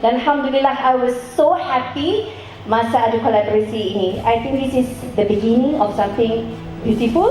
Dan Alhamdulillah, I was so happy masa ada kolaborasi ini. I think this is the beginning of something beautiful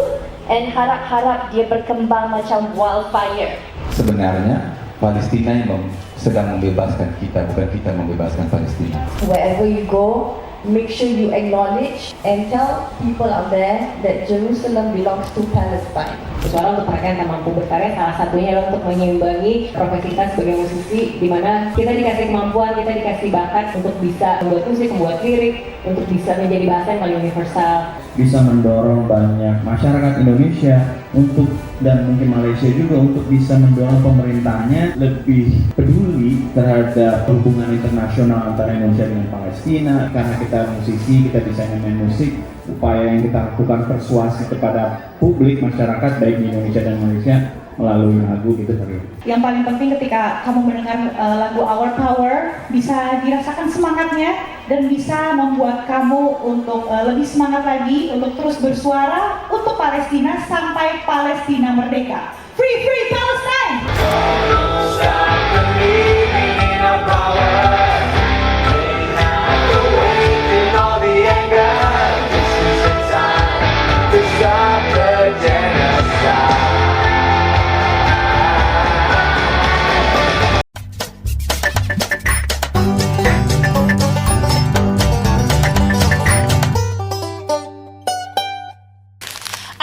and harap-harap dia berkembang macam wildfire. Sebenarnya Palestina yang sedang membebaskan kita, bukan kita membebaskan Palestina. Wherever you go, make sure you acknowledge and tell people out there that Jerusalem belongs to Palestine. Suara untuk mereka yang tak mampu berkarya, salah satunya adalah untuk menyeimbangi profesi kita sebagai musisi, di mana kita dikasih kemampuan, kita dikasih bakat untuk bisa membuat musik, membuat lirik, untuk bisa menjadi bahasa yang paling universal. Bisa mendorong banyak masyarakat Indonesia dan mungkin Malaysia juga untuk bisa mendorong pemerintahnya lebih peduli terhadap hubungan internasional antara Indonesia dengan Palestina. Karena kita musisi, kita bisa main musik, upaya yang kita lakukan persuasi kepada publik masyarakat baik di Indonesia dan Malaysia melalui lagu gitu tadi. Yang paling penting ketika kamu mendengar lagu Our Power, bisa dirasakan semangatnya dan bisa membuat kamu untuk lebih semangat lagi untuk terus bersuara untuk Palestina sampai Palestina merdeka. Free, free Palestine!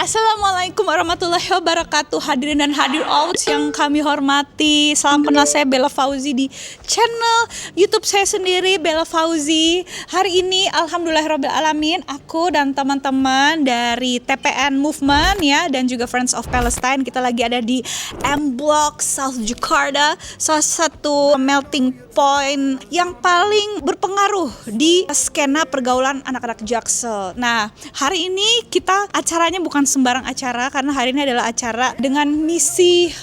Assalamualaikum warahmatullahi wabarakatuh. Hadirin dan hadir all yang kami hormati, salam kenal, saya Bella Fauzi di channel YouTube saya sendiri, Bella Fauzi. Hari ini alhamdulillahirobbilalamin, aku dan teman-teman dari TPN Movement ya, dan juga Friends of Palestine, kita lagi ada di M Block South Jakarta, salah satu melting point yang paling berpengaruh di skena pergaulan anak-anak Jaksel. Nah, hari ini kita acaranya bukan sembarang acara, karena hari ini adalah acara dengan misi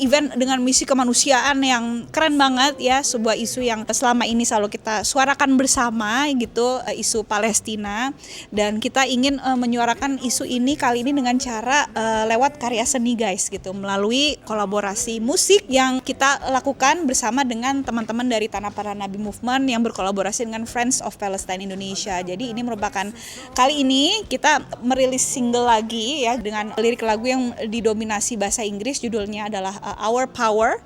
event dengan misi kemanusiaan yang keren banget ya, sebuah isu yang selama ini selalu kita suarakan bersama gitu, isu Palestina, dan kita ingin menyuarakan isu ini kali ini dengan cara lewat karya seni guys gitu, melalui kolaborasi musik yang kita lakukan bersama dengan teman-teman dari Tanah Para Nabi Movement yang berkolaborasi dengan Friends of Palestine Indonesia. Jadi ini merupakan kali ini kita merilis single lagi ya, dengan lirik lagu yang didominasi bahasa Inggris, judulnya adalah Our Power,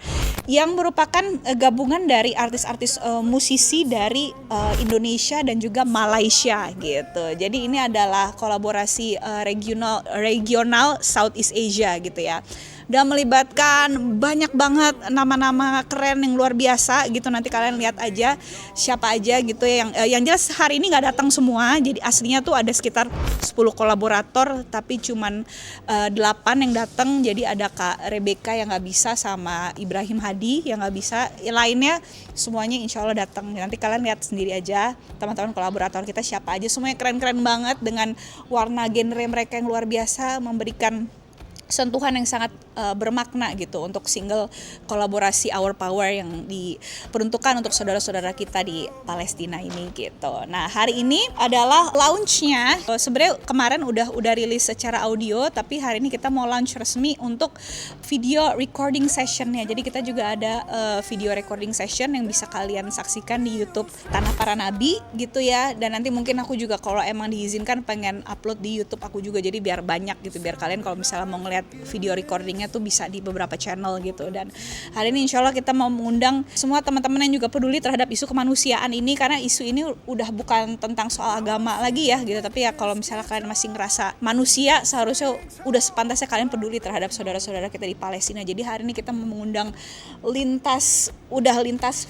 yang merupakan gabungan dari artis-artis musisi dari Indonesia dan juga Malaysia gitu. Jadi ini adalah kolaborasi regional Southeast Asia gitu ya, dan melibatkan banyak banget nama-nama keren yang luar biasa gitu. Nanti kalian lihat aja siapa aja gitu ya, yang jelas hari ini nggak datang semua. Jadi aslinya tuh ada sekitar 10 kolaborator, tapi cuman 8 yang datang. Jadi ada Kak Rebecca yang nggak bisa, sama Ibrahim Hadi yang nggak bisa. Lainnya semuanya insya Allah datang. Nanti kalian lihat sendiri aja teman-teman kolaborator kita siapa aja. Semuanya keren-keren banget dengan warna genre mereka yang luar biasa, memberikan sentuhan yang sangat bermakna gitu untuk single kolaborasi Our Power yang diperuntukkan untuk saudara-saudara kita di Palestina ini gitu. Nah, hari ini adalah launchnya. Sebenarnya kemarin udah rilis secara audio, tapi hari ini kita mau launch resmi untuk video recording sessionnya. Jadi kita juga ada video recording session yang bisa kalian saksikan di YouTube Tanah Para Nabi gitu ya. Dan nanti mungkin aku juga kalau emang diizinkan pengen upload di YouTube aku juga, jadi biar banyak gitu, biar kalian kalau misalnya mau ngeliat video recordingnya tuh bisa di beberapa channel gitu. Dan hari ini insya Allah kita mau mengundang semua teman-teman yang juga peduli terhadap isu kemanusiaan ini, karena isu ini udah bukan tentang soal agama lagi ya gitu, tapi ya kalau misalnya kalian masih ngerasa manusia, seharusnya udah sepantasnya kalian peduli terhadap saudara-saudara kita di Palestina. Jadi hari ini kita mau mengundang lintas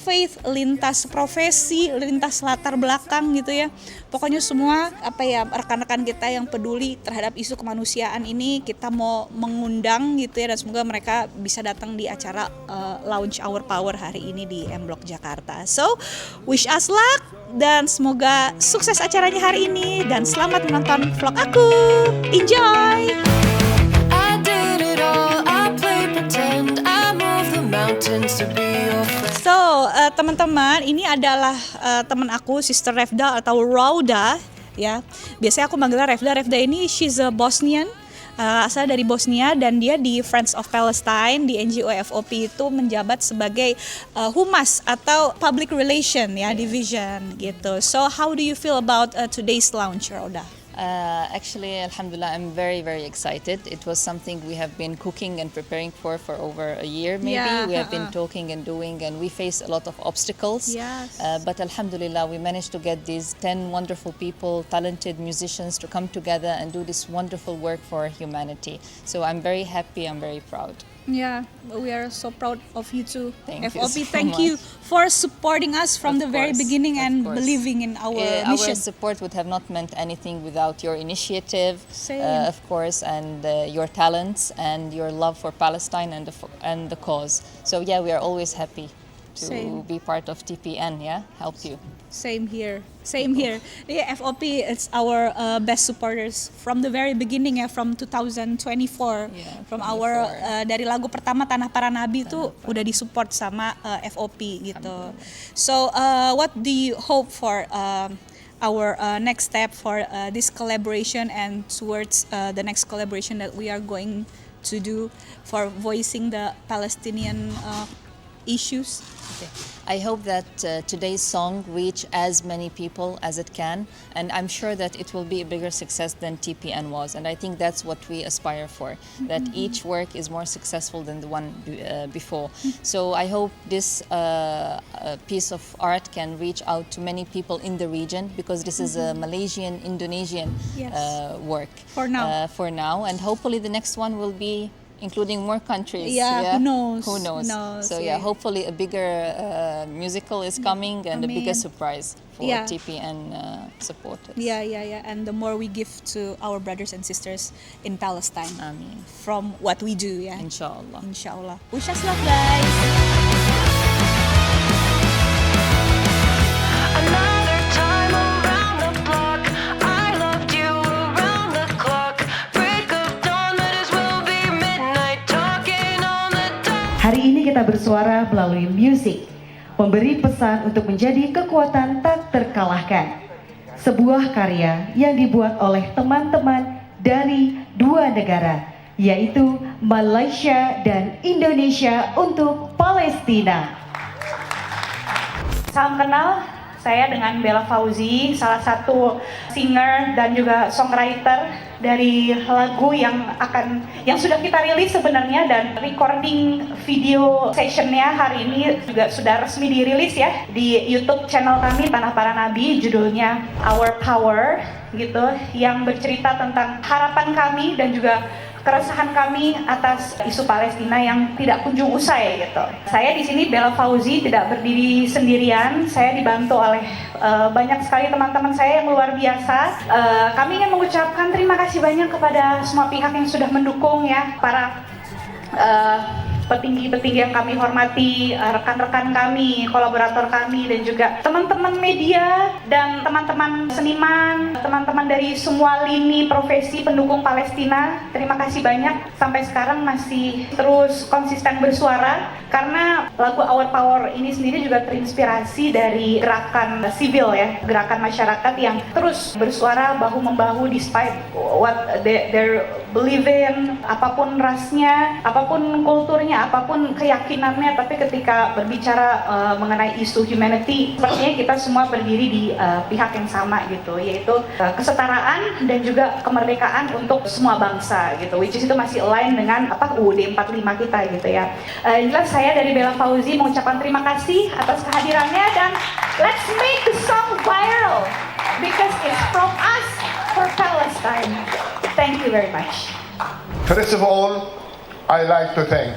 faith, lintas profesi, lintas latar belakang gitu ya. Pokoknya semua rekan-rekan kita yang peduli terhadap isu kemanusiaan ini kita mau mengundang gitu ya, dan semoga mereka bisa datang di acara launch Our Power hari ini di M Block Jakarta. So, wish us luck dan semoga sukses acaranya hari ini, dan selamat menonton vlog aku. Enjoy! So, teman-teman, ini adalah teman aku, Sister Refda atau Rauda ya. Biasanya aku manggilnya Refda. Refda ini she's a Bosnian asal dari Bosnia, dan dia di Friends of Palestine, di NGO FOP itu menjabat sebagai humas atau public relation ya, division gitu. So how do you feel about today's launch, Roda? Actually, alhamdulillah, I'm very, very excited. It was something we have been cooking and preparing for over a year, maybe. Yeah, We have been talking and doing, and we faced a lot of obstacles. Yes. But alhamdulillah, we managed to get these 10 wonderful people, talented musicians, to come together and do this wonderful work for humanity. So I'm very happy, I'm very proud. Yeah, we are so proud of you too. Thank you FOP, so thank you much. for supporting us from Of the very course, beginning of and course. believing in our Our mission. support would have not meant anything without your initiative, Same. of course, and your talents and your love for Palestine and the cause. So yeah, we are always happy to Same. be part of TPN. Yeah, help you. Same here. Same here. The FOP is our best supporters from the very beginning ya, from 2024. Yeah, from from our before. dari lagu pertama Tanah Para Nabi itu udah disupport sama FOP gitu. So what do you hope for our next step for this collaboration and towards the next collaboration that we are going to do for voicing the Palestinian issues? Okay. I hope that today's song reach as many people as it can, and I'm sure that it will be a bigger success than TPN was, and I think that's what we aspire for, that each work is more successful than the one before. So I hope this piece of art can reach out to many people in the region, because this is a Malaysian, Indonesian Yes. work. For now. For now, and hopefully the next one will be including more countries. Yeah, who knows? Who knows? Who knows, So yeah. hopefully a bigger musical is coming, and a bigger Amin. surprise for Yeah. TPN supporters. Yeah. And the more we give to our brothers and sisters in Palestine Amin. from what we do, ya. Inshallah. Inshallah. Wish us luck, guys. Another time around the block, I loved you around the clock. Break of dawn, might as well be midnight, talking on the dot. Hari ini kita bersuara melalui musik, memberi pesan untuk menjadi kekuatan tak terkalahkan. Sebuah karya yang dibuat oleh teman-teman dari dua negara, yaitu Malaysia dan Indonesia untuk Palestina. Salam kenal, saya dengan Bella Fauzi, salah satu singer dan juga songwriter dari lagu yang sudah kita rilis sebenarnya, dan recording video sessionnya hari ini juga sudah resmi dirilis ya di YouTube channel kami Tanah Para Nabi, judulnya Our Power gitu, yang bercerita tentang harapan kami dan juga keresahan kami atas isu Palestina yang tidak kunjung usai gitu. Saya di sini Bella Fauzi tidak berdiri sendirian, saya dibantu oleh banyak sekali teman-teman saya yang luar biasa. Kami ingin mengucapkan terima kasih banyak kepada semua pihak yang sudah mendukung ya, para petinggi-petinggi yang kami hormati, rekan-rekan kami, kolaborator kami, dan juga teman-teman media dan teman-teman seniman, teman-teman dari semua lini profesi pendukung Palestina. Terima kasih banyak, sampai sekarang masih terus konsisten bersuara, karena lagu Our Power ini sendiri juga terinspirasi dari gerakan sivil ya, gerakan masyarakat yang terus bersuara bahu-membahu despite what they're believe in, apapun rasnya, apapun kulturnya, apapun keyakinannya, tapi ketika berbicara mengenai isu humanity, sepertinya kita semua berdiri di pihak yang sama gitu, yaitu kesetaraan dan juga kemerdekaan untuk semua bangsa gitu, which is itu masih align dengan UUD 45 kita gitu ya. Jelas saya dari Bella Fauzi mengucapkan terima kasih atas kehadirannya, dan let's make the song viral because it's from us for Palestine. Thank you very much. First of all, I like to thank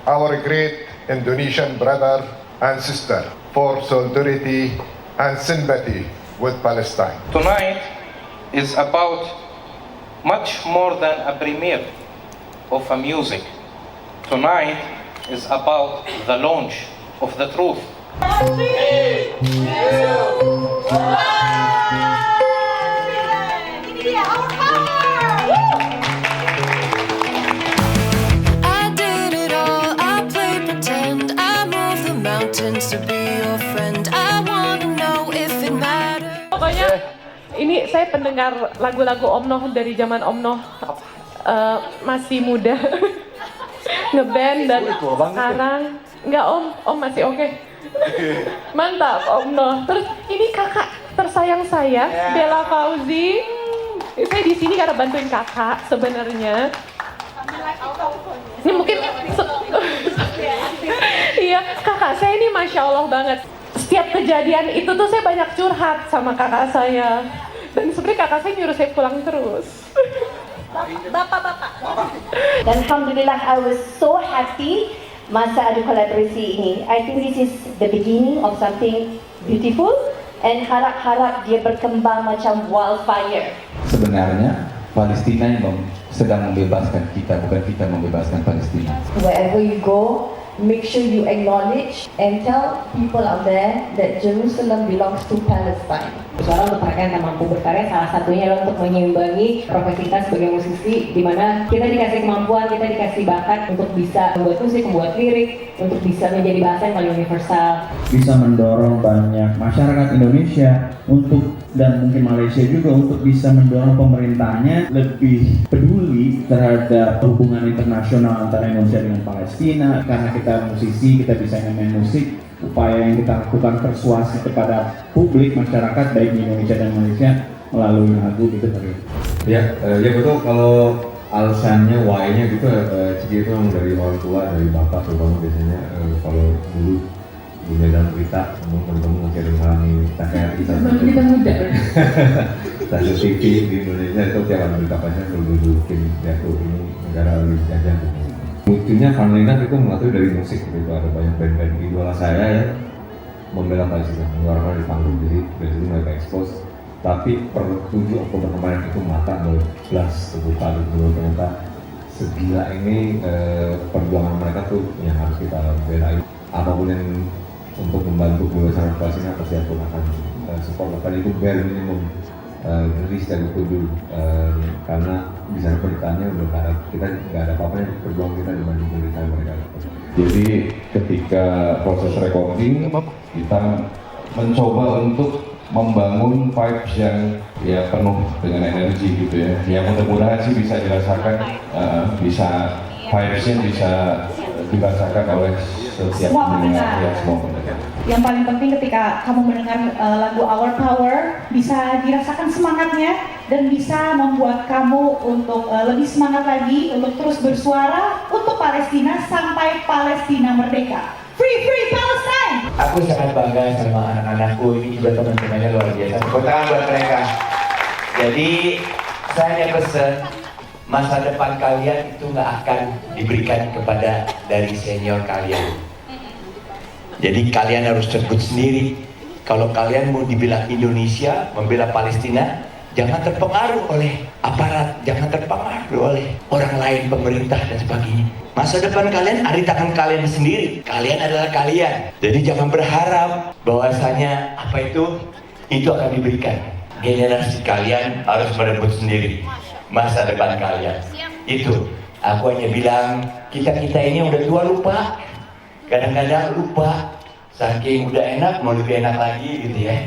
our great Indonesian brother and sister for solidarity and sympathy with Palestine. Tonight is about much more than a premiere of a music. Tonight is about the launch of the truth. I did it all, I played pretend, I moved the mountains to be your friend. I wanna know if it matters. Pokoknya ini saya pendengar lagu-lagu Om Noh dari zaman Om Noh masih muda ngeband dan sekarang nggak om masih oke. Mantap Om Noh. Terus ini kakak tersayang saya, Bella Fauzi. Saya di sini karena bantuin kakak sebenarnya. Ini mungkin iya, kakak saya ini Masya Allah banget. Setiap kejadian itu tuh saya banyak curhat sama kakak saya. Dan sebenarnya kakak saya nyuruh saya pulang terus. Bapak. Dan Alhamdulillah, I was so happy masa ada kolaborasi ini. I think this is the beginning of something beautiful and harap-harap dia berkembang macam wildfire. Sebenarnya Palestina yang sedang membebaskan kita, bukan kita membebaskan Palestina. Wherever you go, make sure you acknowledge and tell people out there that Jerusalem belongs to Palestine. Suara untuk mereka yang tak mampu berkarya, salah satunya adalah untuk menyeimbangi profesi kita sebagai musisi, di mana kita dikasih kemampuan, kita dikasih bakat untuk bisa membuat musik, membuat lirik, untuk bisa menjadi bahasa yang paling universal. Bisa mendorong banyak masyarakat Indonesia untuk, dan mungkin Malaysia juga, untuk bisa mendorong pemerintahnya lebih peduli terhadap hubungan internasional antara Indonesia dengan Palestina. Karena kita musisi, kita bisa main musik, upaya yang kita lakukan persuasi kepada publik masyarakat baik di Indonesia dan Malaysia melalui lagu gitu tadi. Ya betul, kalau alasannya why-nya gitu, itu memang dari orang tua, dari bapak terutama biasanya. Kalau dulu di medan berita, teman-teman masih ada mengalami kita muda. Stasiun TV di Indonesia itu tiap hari berita pasti selalu dudukin ya tuh ini negara lebih jajah. Lucunya Vanlina itu mengetahui dari musik gitu, ada banyak band-band idola saya ya membela Palestina, mengeluarkan di panggung, jadi dari situ mereka expose. Tapi per 7 Oktober kemarin itu mata melepas terbuka gitu, ternyata segila ini perjuangan mereka tuh yang harus kita bela. Apapun yang untuk membantu kebebasan Palestina pasti aku akan support, bahkan itu bare minimum rilis dari dulu, karena di sana penderitaannya udah ada, kita nggak ada apa-apa yang berjuang kita dibanding penderitaan mereka. Jadi ketika proses recording kita mencoba untuk membangun vibes yang ya penuh dengan energi gitu ya. Ya mudah-mudahan sih bisa dirasakan, bisa vibesnya bisa dirasakan oleh setiap pendengar, ya semua pendengar. Yang paling penting ketika kamu mendengar lagu Our Power, bisa dirasakan semangatnya dan bisa membuat kamu untuk lebih semangat lagi untuk terus bersuara untuk Palestina sampai Palestina merdeka. Free Palestine! Aku sangat bangga sama anak-anakku, ini juga teman-temannya luar biasa. Tepuk tangan buat mereka. Jadi saya hanya pesan, masa depan kalian itu nggak akan diberikan kepada dari senior kalian. Jadi kalian harus rebut sendiri. Kalau kalian mau dibilang Indonesia, membela Palestina, jangan terpengaruh oleh aparat, jangan terpengaruh oleh orang lain, pemerintah dan sebagainya. Masa depan kalian ada di tangan kalian sendiri. Kalian adalah kalian. Jadi jangan berharap bahwasanya apa itu akan diberikan. Generasi kalian harus merebut sendiri masa depan kalian. Itu aku hanya bilang, kita ini udah tua lupa. Kadang-kadang lupa, saking udah enak mau lebih enak lagi gitu ya.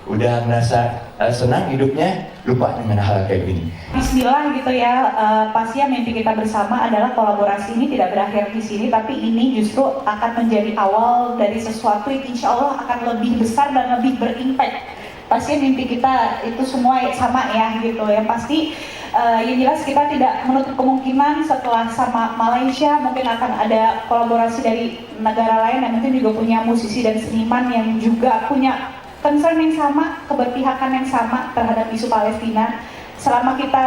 Udah merasa senang hidupnya, lupa dengan hal kayak gini. Bismillah gitu ya, pasti mimpi kita bersama adalah kolaborasi ini tidak berakhir di sini, tapi ini justru akan menjadi awal dari sesuatu yang insya Allah akan lebih besar dan lebih berimpact. Pasti mimpi kita itu semua sama ya gitu ya, pasti yang jelas kita tidak menutup kemungkinan setelah sama Malaysia mungkin akan ada kolaborasi dari negara lain yang mungkin juga punya musisi dan seniman yang juga punya concern yang sama, keberpihakan yang sama terhadap isu Palestina. Selama kita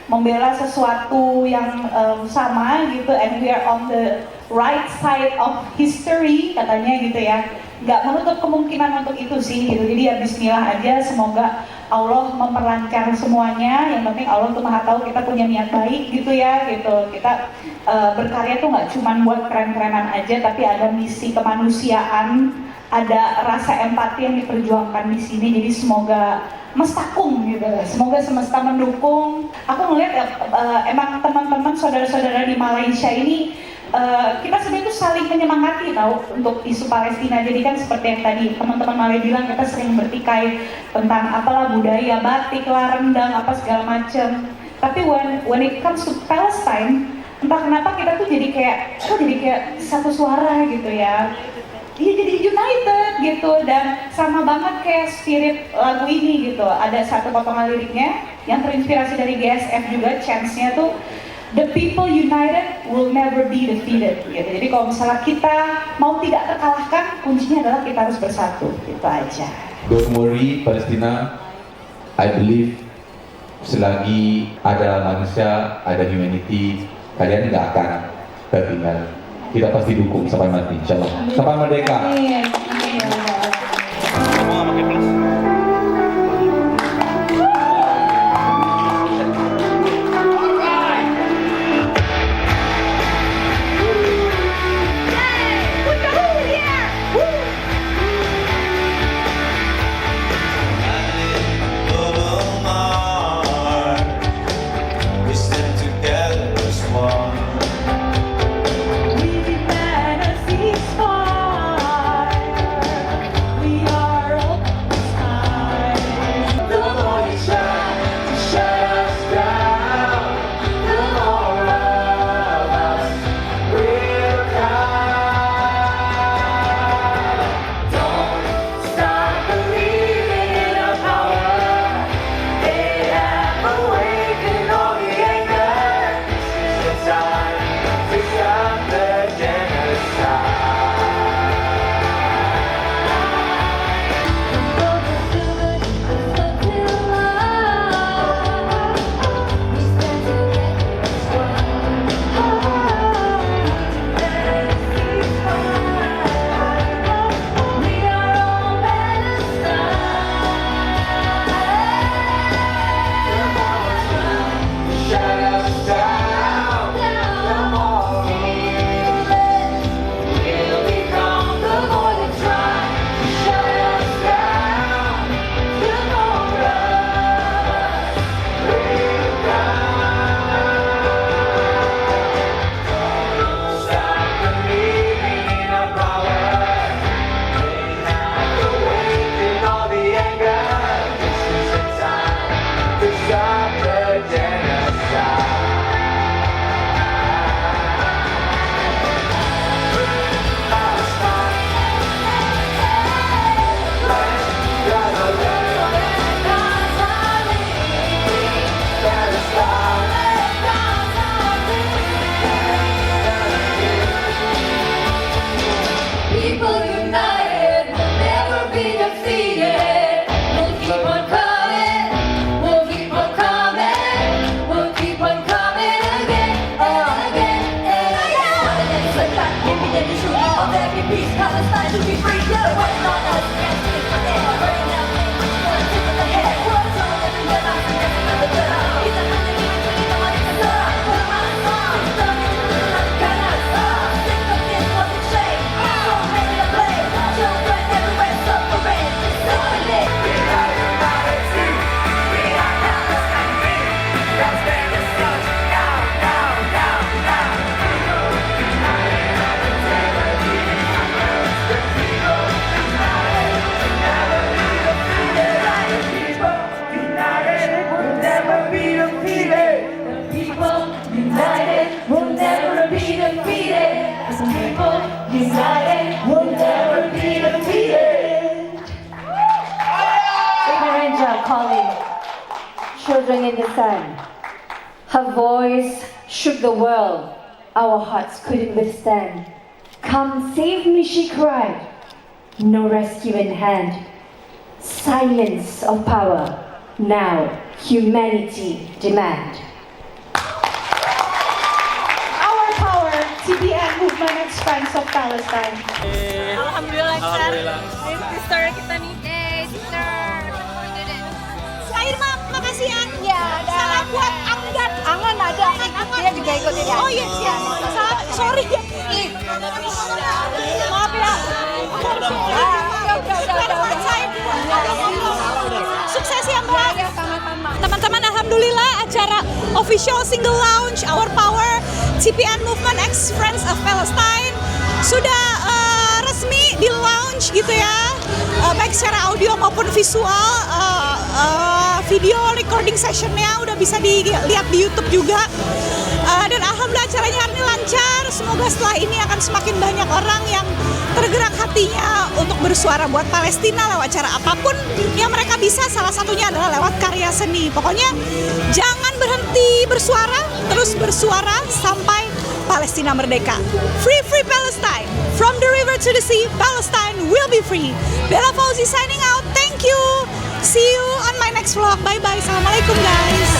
membela sesuatu yang sama gitu, and we are on the right side of history katanya gitu ya, nggak menutup kemungkinan untuk itu sih gitu. Jadi ya Bismillah aja, semoga Allah memperlancar semuanya. Yang penting Allah tuh maha tahu kita punya niat baik gitu ya gitu. Kita berkarya tuh nggak cuma buat keren-kerenan aja, tapi ada misi kemanusiaan, ada rasa empati yang diperjuangkan di sini. Jadi semoga mestakung gitu, semoga semesta mendukung. Aku ngeliat emang teman-teman saudara-saudara di Malaysia ini kita sebenarnya tuh saling menyemangati tahu untuk isu Palestina. Jadi kan seperti yang tadi teman-teman Malay bilang, kita sering bertikai tentang apalah budaya batik lah, rendang apa segala macam. Tapi when it comes to Palestine, entah kenapa kita tuh jadi kayak satu suara gitu ya. Iya, jadi united gitu, dan sama banget kayak spirit lagu ini gitu. Ada satu potongan liriknya yang terinspirasi dari GSF juga, chants-nya tuh the people united will never be defeated gitu. Jadi kalau misalnya kita mau tidak terkalahkan, kuncinya adalah kita harus bersatu, itu aja. Don't worry Palestina, I believe selagi ada manusia, ada humanity, kalian nggak akan tertinggal. Kita pasti dukung sampai mati, insyaallah. Sampai merdeka. Children in the Sun. Her voice shook the world. Our hearts couldn't withstand. Come save me, she cried. No rescue in hand. Silence of power. Now humanity demand. Our power, TPN Movement Next Friends of Palestine. Alhamdulillah, sister kita nih. Sister. Irma, makasih ya. Salam buat Anggan. Angan ada. Dia juga ikutin ya. Oh iya, siap. Sorry. Maaf ya. Sukses ya Mbak. Teman-teman, alhamdulillah acara official single launch Our Power TPN Movement X Friends of Palestine sudah resmi di launch gitu ya. Baik secara audio maupun visual. video recording sessionnya udah bisa dilihat di YouTube juga. Dan alhamdulillah acaranya hari ini lancar. Semoga setelah ini akan semakin banyak orang yang tergerak hatinya untuk bersuara buat Palestina lewat cara apapun yang mereka bisa. Salah satunya adalah lewat karya seni. Pokoknya jangan berhenti bersuara, terus bersuara sampai Palestina merdeka. Free Palestine. From the river to the sea, Palestine will be free. Bella Fauzi signing out. Thank you. See you on my next vlog. Bye bye. Assalamualaikum guys.